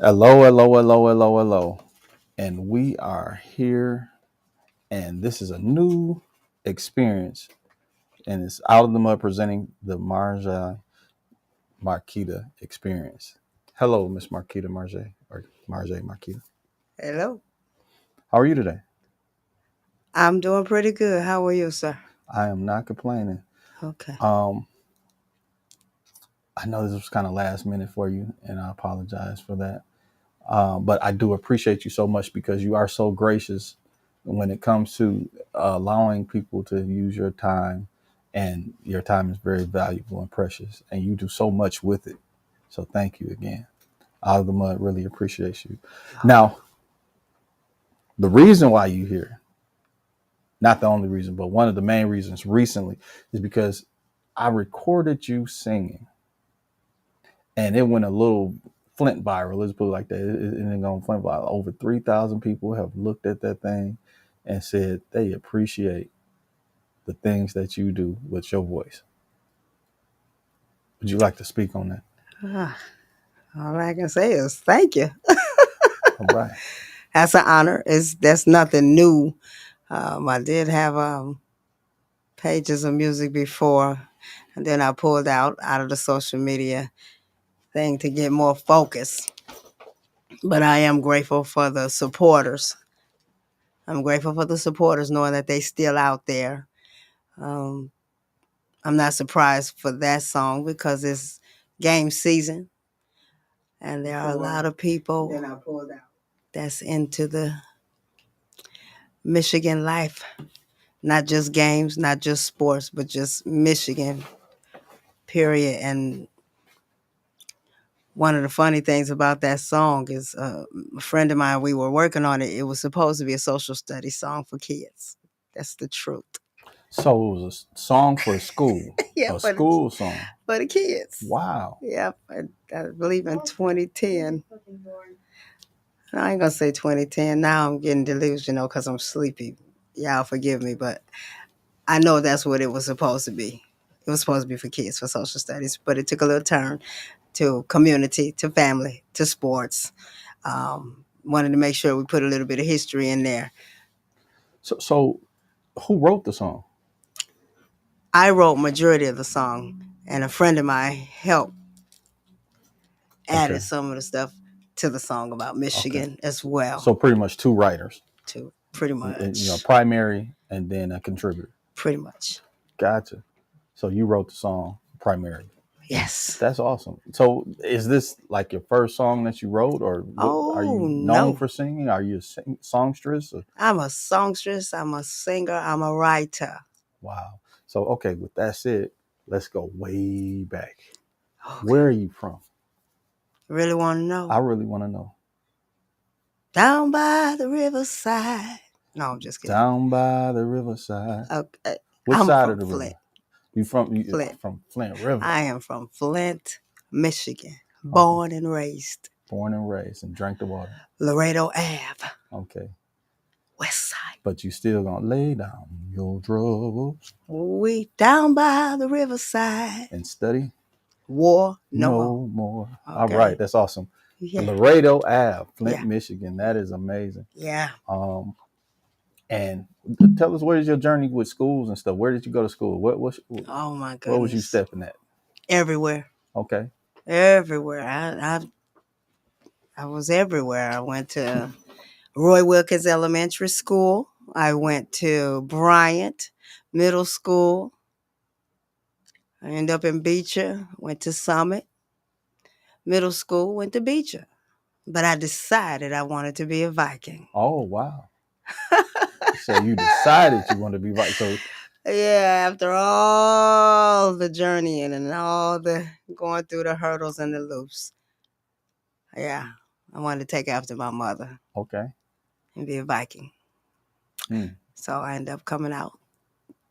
Hello, hello, hello, hello, hello. And we are here, and this is a new experience, and it's Out of the Mud presenting the Marjai Marketa experience. Hello, Miss Marketa Marjai, or Marjai Marketa. Hello. How are you today? I'm doing pretty good. How are you, sir? I am not complaining. Okay. Um, I know this was kind of last minute for you, and I apologize for that. But I do appreciate you so much because you are so gracious when it comes to allowing people to use your time, and your time is very valuable and precious, and you do so much with it. So thank you again. Out of the Mud really appreciates you. Now, the reason why you here, not the only reason, but one of the main reasons recently is because I recorded you singing, and it went a little Flint viral. Let's put it like that. It ended on Flint viral. Over 3,000 people have looked at that thing and said they appreciate the things that you do with your voice. Would you like to speak on that? Ah, all I can say is thank you. All right. That's an honor. That's nothing new. I did have pages of music before, and then I pulled out of the social media thing to get more focus. But I am grateful for the supporters. I'm grateful for the supporters, knowing that they still out there. Um, I'm not surprised for that song because it's game season, and there are a lot of people that's into the Michigan life, not just games, not just sports, but just Michigan, period. And one of the funny things about that song is a friend of mine, we were working on it. It was supposed to be a social studies song for kids. That's the truth. So it was a song for school, Yeah, a school song. for the kids. Wow. Yeah, I believe in 2010. I ain't gonna say 2010. Now I'm getting delusional because I'm sleepy. Y'all forgive me, but I know that's what it was supposed to be. It was supposed to be for kids, for social studies, but it took a little turn to community, to family, to sports. Wanted to make sure we put a little bit of history in there. So who wrote the song? I wrote majority of the song, and a friend of mine helped Okay. added some of the stuff to the song about Okay. Michigan as well, So pretty much two writers, too. Pretty much. primary and then a contributor. Pretty much. Gotcha. So you wrote the song primarily. Yes. That's awesome. So, is this like your first song that you wrote, or what? Are Oh, you known no. for singing? Are you a songstress? Or, I'm a songstress, I'm a singer, I'm a writer. wow. So, okay, with that said, let's go way back. Okay. Where are you from? Really want to know? I really want to know. Down by the riverside. No, I'm just kidding. Down by the riverside. Okay. Which I'm side of from the Flint. river? You Flint. from Flint River? I am from Flint, Michigan. Okay. Born and raised. Born and raised and drank the water. Laredo Ave. Okay. West side. But you still gonna lay down your troubles We down by the riverside. and study War no more. no more. All right, Okay. that's awesome. Yeah. Laredo Ave, Flint, Yeah. Michigan. That is amazing. Yeah. Um, and tell us, what is your journey with schools and stuff? Where did you go to school? Oh my What was you goodness. stepping at? Everywhere. Okay, Everywhere. I was everywhere. I went to Roy Wilkins Elementary School. I went to Bryant Middle School. I ended up in Beecher. Went to Summit Middle School. Went to Beecher. But I decided I wanted to be a Viking. oh wow. So you decided you wanted to be right. So Yeah, after all the journeying and all the going through the hurdles and the loops. Yeah, I wanted to take after my mother okay. and be a Viking. Hmm. So I ended up coming out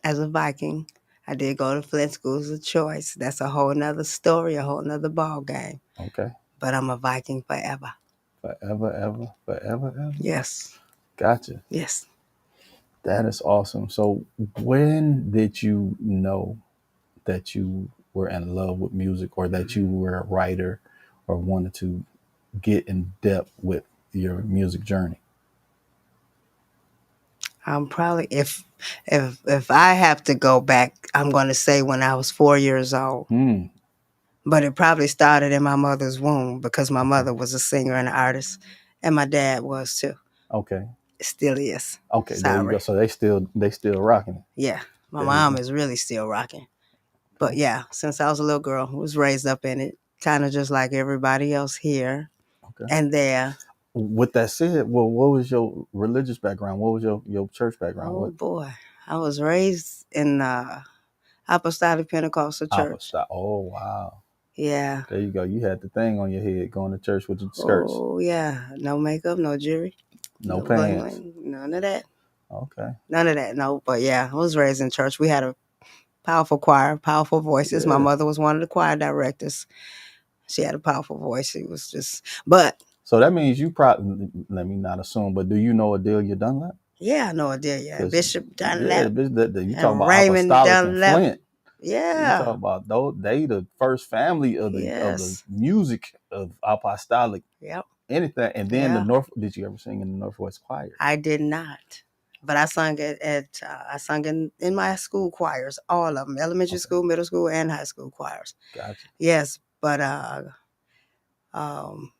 as a Viking. I did go to Flint schools of choice. That's a whole nother story, a whole nother ball game. Okay. But I'm a Viking forever. Forever, ever, forever, ever. Yes. Gotcha. Yes. That is awesome. So when did you know that you were in love with music, or that you were a writer, or wanted to get in depth with your music journey? I'm probably if I have to go back, I'm going to say when I was 4 years old. Hmm. But it probably started in my mother's womb because my Okay. mother was a singer and an artist, and my dad was too. Okay. Still is. Okay. There you go. Sorry. So they still rocking it. Yeah, my There you mom go. is really still rocking. But Okay. yeah, since I was a little girl, was raised up in it, kind of just like everybody else here Okay. and there. With that said, well, what was your religious background? What was your church background? Oh What boy, I was raised in Apostolic Pentecostal Church. apostolic? Oh wow. Yeah. There you go. You had the thing on your head going to church with the skirts, Oh yeah. No makeup, no jewelry, no no bling pants. bling, none of that. Okay. None of that. No. But yeah, I was raised in church. We had a powerful choir, powerful voices. My Yeah. mother was one of the choir directors. She had a powerful voice. She was just, but So that means you probably, let me not assume, but do you know Adelia Dunlap? yeah, I know Adelia and Because Bishop yeah, Dunlap you talk and about Raymond apostolic and Dunlap. Flint. You talk Yeah. about those, they the first family of the Yes. music of apostolic Yep. anything. And then the Yeah. North. Did you ever sing in the Northwest Choir? I did not. But I sung I sung in my school choirs, all of them, elementary Okay, school, middle school, and high school choirs. gotcha. Yes, but um,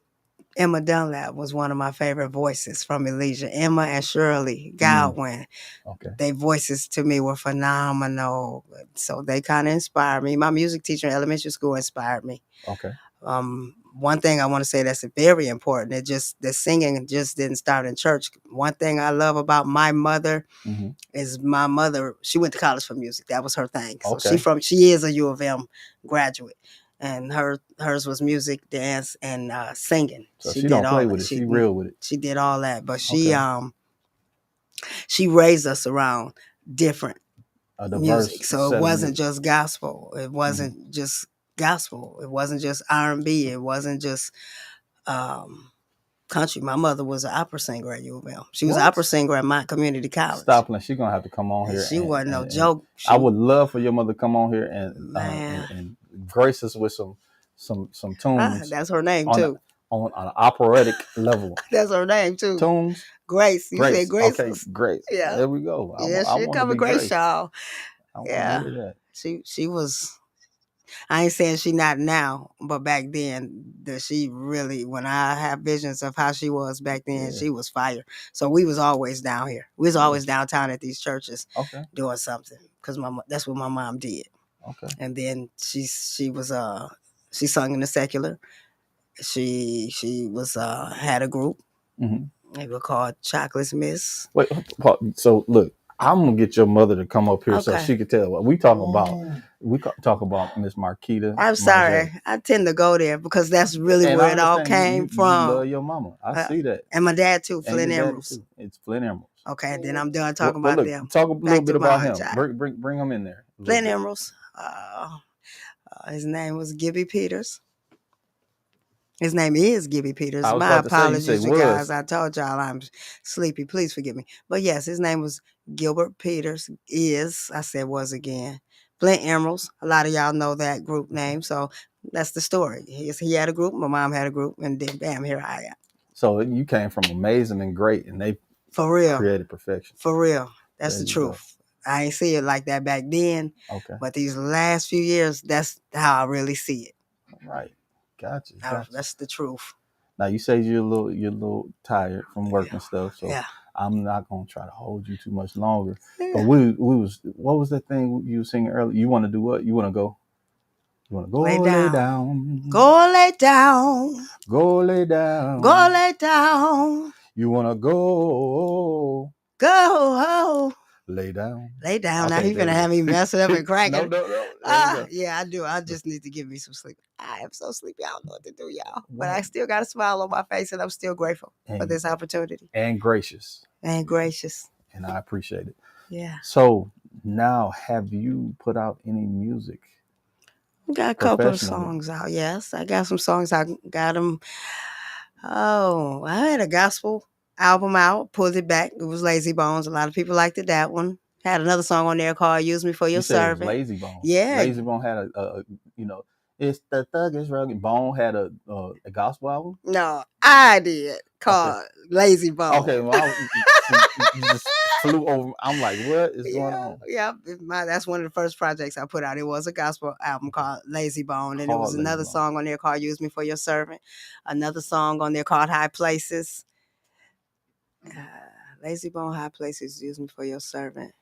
Emma Dunlap was one of my favorite voices from Elysia. Emma and Shirley Mm, Godwin, okay, their voices to me were phenomenal. So they kind of inspired me. My music teacher in elementary school inspired me. okay. One thing I want to say that's very important. It just the singing just didn't start in church. One thing I love about my mother Hmm. is my mother. She went to college for music. That was her thing. So Okay. she is a U of M graduate, and hers was music, dance, and singing. So She she did don't all play that. with it. She real with it. She did all that, but Okay. she raised us around different A diverse music. So it set of wasn't music. just gospel. It Hmm. wasn't just gospel. It wasn't just R&B. It wasn't just um, country. My mother was an opera singer at U of M. She was an opera What? singer at my community college. Stop, she gonna have to come on And here she wasn't no and joke. I She would love for your mother to come on here man, and grace us with some tunes that's her name on too. an operatic level. That's her name too. Tunes, Grace. You said Grace. Grace Okay, was Grace. yeah. There we go. Yeah, I she want to coming be Grace, Grace. y'all. I want to Yeah. hear that. She was I ain't saying she not now, but back then that she really when I have visions of how she was back then, Yeah, she was fire. So we was always down here. We was yeah. always downtown at these churches Okay, doing something because that's what my mom did. okay. And then she was she sung in the secular. She was had a group. Hmm. They were called Chocolate's Miss. Wait, so look, I'm gonna get your mother to come up here so Okay. she could tell what we talk about. We talk about Miss Marketa I'm Marjai. sorry. I tend to go there because that's really And where I it all understand came you from. love your mama. I see that. And my dad too, And your Flint daddy Emeralds. too. It's Flint Emeralds. Okay, and then I'm done Well, talking well, about look, them. talk a little Back bit to about him. Marjai. Bring him in there a little Flint bit. Emeralds. His name was Gibby Peters. His name is Gibby I Peters. was My about to say, you say apologies, you guys. was. I told y'all I'm sleepy. Please forgive me. But yes, his name was Gilbert Peters. I said was again. Flint Emeralds. A lot of y'all know that group Okay. name. So that's the story. He had a group. My mom had a group. And then bam, here I am. So you came from amazing and great, and they For real. created perfection. For real. That's There the you go. truth. I ain't see it like that back then. Okay. But these last few years, that's how I really see it. Right. Gotcha. That's the truth. Now you say you're a little tired from work and stuff, so Yeah. I'm not gonna try to hold you too much longer. But Yeah. we was what was that thing you were singing earlier? You want to do what? You want to go? You want to go lay down? Go lay down. Go lay down. Go lay down. You want to go Go. lay down? Lay down. Now Okay, he's there gonna we have me go. messing up and cracking. No. There we go. Yeah, I do. I just need to give me some sleep. I am so sleepy. I don't know what to do, y'all. But Well, I still got a smile on my face, and I'm still grateful for this opportunity. And gracious. And gracious. And I appreciate it. Yeah. So now, have you put out any music? Got a couple of songs out. Yes, I got some songs. I got them. Oh, I had a gospel album out. Pulled it back. It was Lazy Bones. A lot of people liked it. That one had another song on there called "Use Me for Your You said it was Servant." Lazy Bone. Yeah. Lazy Bone had a you know, It's the thuggish rugged. Bone had a gospel album. No, I did Okay, called Lazy okay. Bone. Well, see, you just flew over. I'm like, what is going Yeah, on? yeah. That's one of the first projects I put out. It was a gospel album called Lazy Bone, and there was Called Lazy another Bone. song on there called "Use Me for Your Servant." Another song on there called "High Places." Uh, Lazy Bone, High Places, "Use Me for Your Servant."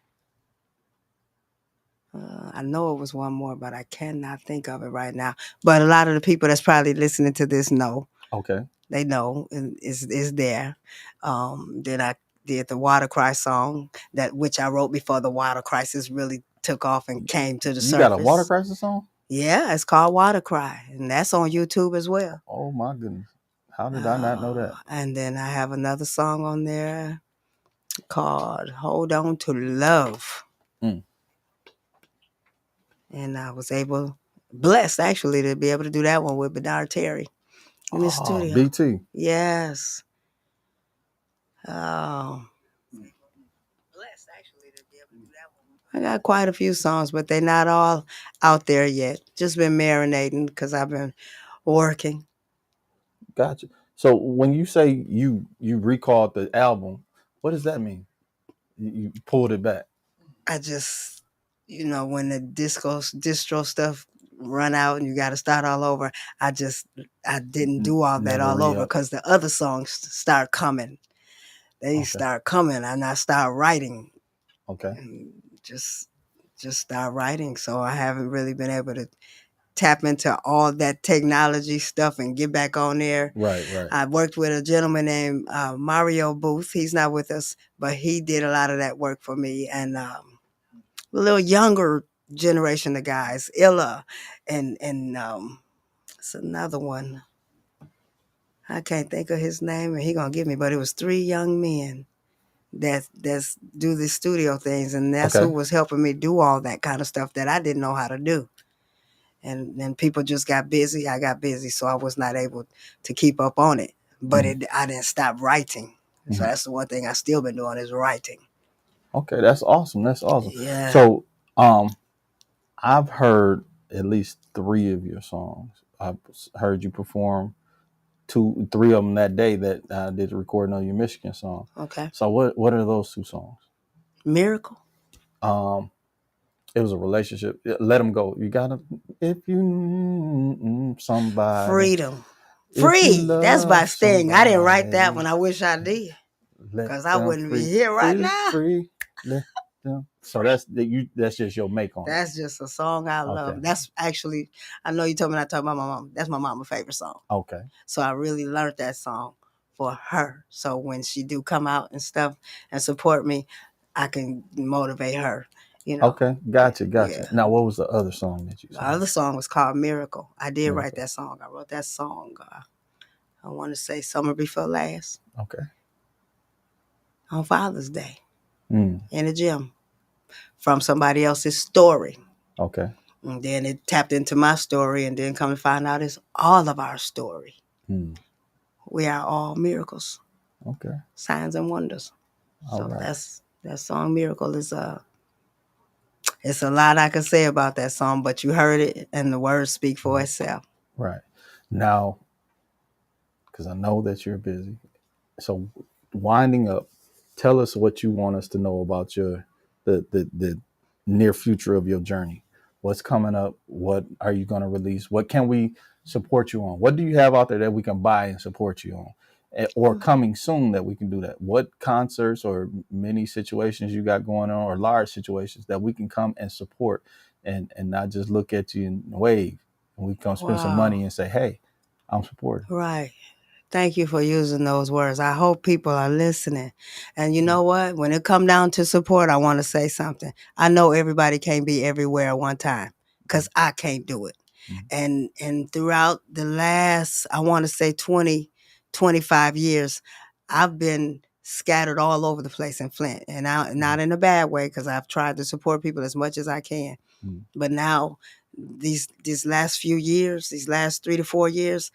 I know it was one more, but I cannot think of it right now. But a lot of the people that's probably listening to this know. Okay. They know and is there. Then I did the Water Cry song that which I wrote before the water crisis really took off and came to the You got a water surface. crisis song? Yeah, it's called Water Cry, and that's on YouTube as well. Oh my goodness. How did I not know that? And then I have another song on there called Hold On to Love. Mm. And I was blessed actually, to be able to do that one with Bedard Terry in the Oh, studio. BT. Yes. Oh, blessed actually to be able to do that one. I got quite a few songs, but they're not all out there yet. Just been marinating because I've been working. Gotcha. So when you say you recalled the album, what does that mean? You pulled it back. I just, when the distro stuff run out and you got to start all over, I didn't do all that Never all re over up. because the other songs start coming. They Okay. start coming, and I start writing, Okay. and just start writing. So I haven't really been able to tap into all that technology stuff and get back on there. Right. Right. I worked with a gentleman named Mario Booth. He's not with us, but he did a lot of that work for me. And a little younger generation of guys, Illa, and it's another one. I can't think of his name, and he gonna get me. But it was three young men that's do the studio things, and that's who Okay. was helping me do all that kind of stuff that I didn't know how to do. And then people just got busy. I got busy, so I was not able to keep up on it. But Mm-hmm. I didn't stop writing. So Mm-hmm. that's the one thing I still been doing is writing. Okay, that's awesome. That's awesome. Yeah. So, I've heard at least three of your songs. I've heard you perform three of them that day that I did the recording of your Michigan song. Okay. So, what are those two songs? Miracle. Um, it was a relationship. Let them go. You gotta if you somebody Freedom. if you Free. That's by love Sting. I didn't write that somebody, one. I wish I did. let Because I them wouldn't be free, here right free, now. free. Let them. So that's just your make on it. That's just a song I Okay. love. That's actually, I know you told me not to talk about my mom. That's my mama's favorite song. Okay. So I really learned that song for her. So when she do come out and stuff and support me, I can motivate her, you know. Okay. Gotcha. Gotcha. Yeah. Now, what was the other song that you The sang? other song was called Miracle. I did write Miracle. that song. I wrote that song, I want to say summer before last Okay. on Father's Day Mm. in the gym from somebody else's story. Okay. And then it tapped into my story, and then come to find out it's all of our story. Mm. We are all miracles, Okay. signs and wonders. All So right. that's that song Miracle is it's a lot I could say about that song, but you heard it and the words speak for itself. Right. Now, because I know that you're busy. So, winding up, tell us what you want us to know about the near future of your journey. What's coming up? What are you going to release? What can we support you on? What do you have out there that we can buy and support you on? Or coming soon that we can do that? What concerts or mini situations you got going on, or large situations that we can come and support, and not just look at you and wave, and we come spend some Wow. money and say, hey, I'm supporting. Right. Thank you for using those words. I hope people are listening. And you know what? When it come down to support, I want to say something. I know everybody can't be everywhere at one time because I can't do it. Mm-hmm. And throughout the last, I want to say 20, 25 years, I've been scattered all over the place in Flint. And not in a bad way, because I've tried to support people as much as I can. Mm-hmm. But now these last few years, these last 3 to 4 years,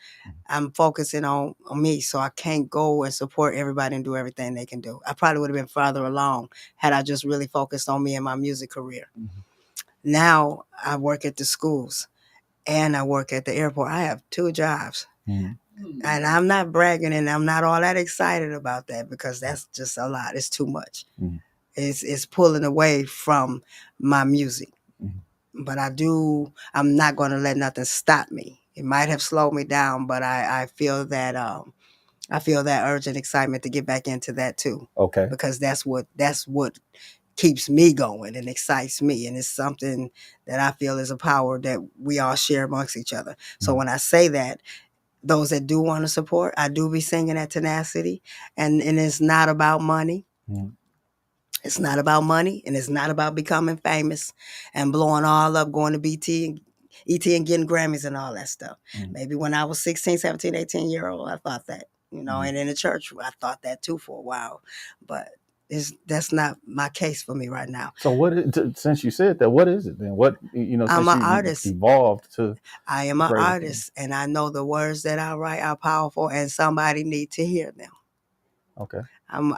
I'm focusing on me, so I can't go and support everybody and do everything they can do. I probably would have been farther along had I just really focused on me and my music career. Mm-hmm. Now I work at the schools, and I work at the airport. I have 2 jobs. Mm. And I'm not bragging, and I'm not all that excited about that because that's just a lot. It's too much. Mm. It's pulling away from my music. Mm. But I'm not going to let nothing stop me. It might have slowed me down, but I feel that urgent excitement to get back into that too, Okay. because that's what keeps me going and excites me, and it's something that I feel is a power that we all share amongst each other. So when I say that, those that do want to support, I do be singing at Tenacity, and it's not about money. Mm. It's not about money, and it's not about becoming famous and blowing all up, going to ET and getting Grammys and all that stuff. Mm. Maybe when I was 16, 17, 18-year-old, I thought that, and in the church, I thought that too for a while. But that's not my case for me right now. So since you said that, what is it then? What, I'm since an you artist. evolved to I am an greater things. artist, and I know the words that I write are powerful, and somebody need to hear them. Okay. And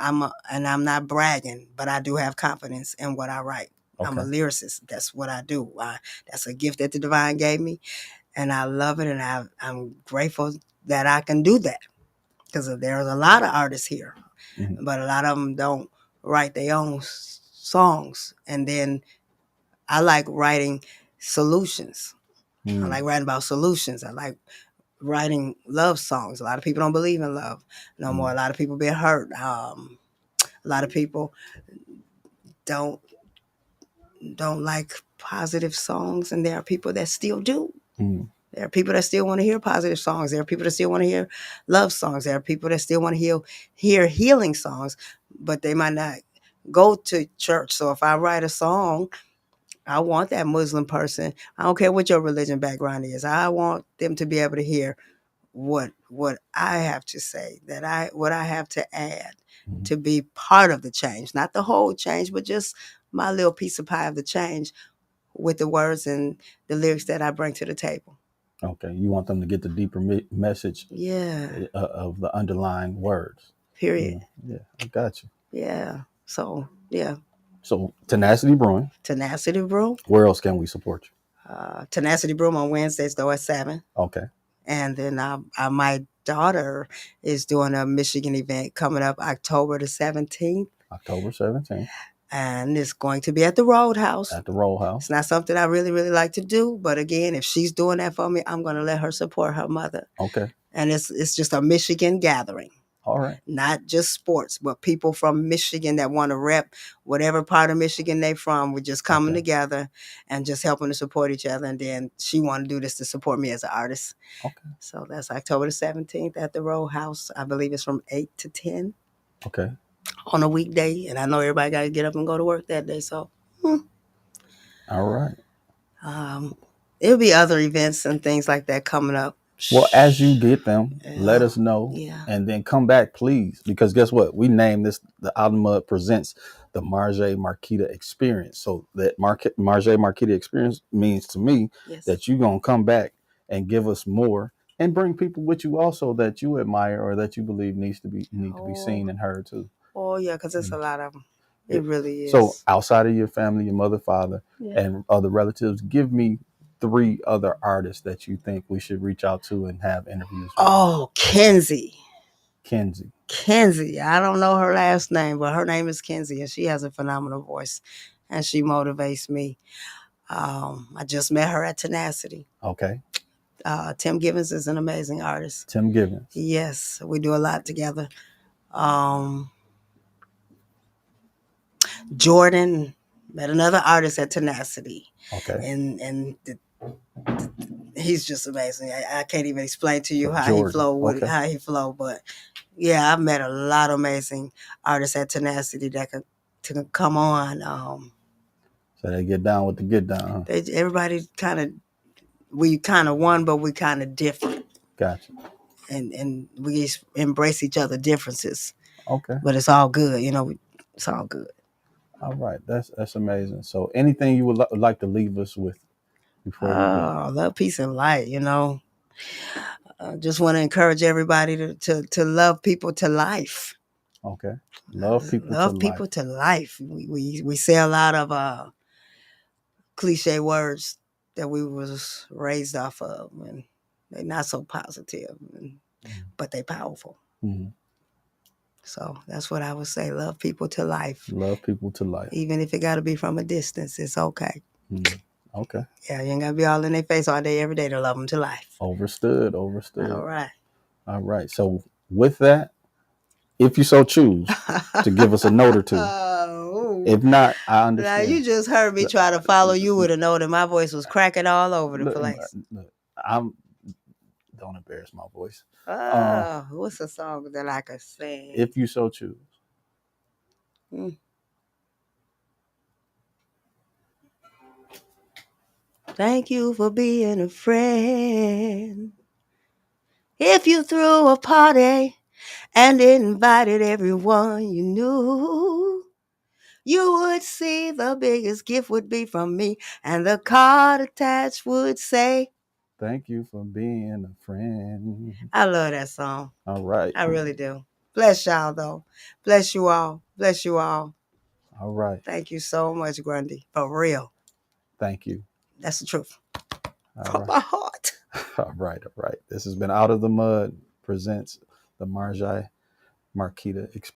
I'm not bragging, but I do have confidence in what I write. I'm a Okay. lyricist. That's what I do. That's a gift that the divine gave me, and I love it. And I'm grateful that I can do that, because there's a lot of artists here, Mm-hmm. but a lot of them don't write their own songs. And then I like writing solutions. I like writing about solutions. I like writing love songs. A lot of people don't believe in love no more. A lot of people been hurt. A lot of people don't like positive songs, and there are people that still do. Mm. There are people that still want to hear positive songs. There are people that still want to hear love songs. There are people that still want to hear healing songs, but they might not go to church. So if I write a song, I want that Muslim person, I don't care what your religion background is, I want them to be able to hear what I have to say, what I have to add, Mm. to be part of the change, not the whole change, but just my little piece of pie of the change, with the words and the lyrics that I bring to the table. Okay. You want them to get the deeper message Yeah. of the underlying words. Period. Yeah, I got you. Yeah. So yeah. So Tenacity Brewing. Tenacity Brew. Where else can we support you? Tenacity Brew on Wednesdays though at 7. Okay. And then my daughter is doing a Michigan event coming up October the 17th. October 17th. And it's going to be at the Roadhouse. At the Roll House. It's not something I really, really like to do. But again, if she's doing that for me, I'm going to let her support her mother. Okay. And it's just a Michigan gathering. All right. Not just sports, but people from Michigan that want to rep whatever part of Michigan they from. We're just coming together and just helping to support each other. And then she want to do this to support me as an artist. Okay. So that's October the 17th at the Roadhouse. I believe it's from 8 to 10. Okay. On a weekday. And I know everybody got to get up and go to work that day. So, all right. There'll be other events and things like that coming up. Well, as you get them, let us know. Yeah. And then come back, please. Because guess what? We named this the Alma Presents the Marjai Marketa Experience. So that Marjai Marketa Experience means to me that you're going to come back and give us more and bring people with you also that you admire or that you believe need to be seen and heard too. Oh, yeah, because there's a lot of them. It really is. So outside of your family, your mother, father, and other relatives, give me 3 other artists that you think we should reach out to and have interviews with. Oh, Kenzie. Kenzie. I don't know her last name, but her name is Kenzie, and she has a phenomenal voice, and she motivates me. I just met her at Tenacity. Okay. Tim Givens is an amazing artist. Tim Givens. Yes, we do a lot together. Jordan, met another artist at Tenacity. Okay. And he's just amazing. I can't even explain to you how Jordan. He flow. But yeah, I've met a lot of amazing artists at Tenacity that can come on. So they get down with the get down. Huh? Everybody we kind of one, but we kind of different. Gotcha. And we embrace each other differences. Okay. But it's all good, it's all good. All right, that's amazing. So anything you would like to leave us with before we go? Love, peace, and light. Just want to encourage everybody to love people to life. Okay, love people to life. We say a lot of cliche words that we was raised off of, and they're not so positive, but they powerful. Mm-hmm. So that's what I would say. Love people to life. Love people to life. Even if it got to be from a distance, it's okay. Mm-hmm. Okay. Yeah, you ain't got to be all in their face all day, every day to love them to life. Overstood. All right. All right. So with that, if you so choose to give us a note or two. If not, I understand. Now, you just heard me try to follow you with a note, and my voice was cracking all over the place. Don't embarrass my voice. What's a song that I could sing? If you so choose. Thank you for being a friend. If you threw a party and invited everyone you knew, you would see the biggest gift would be from me, and the card attached would say, thank you for being a friend. I love that song. All right. I really do. Bless y'all, though. Bless you all. Bless you all. All right. Thank you so much, Grundy. For real. Thank you. That's the truth. From my heart. All right. This has been Out of the Mud presents the Marjai Marketa experience.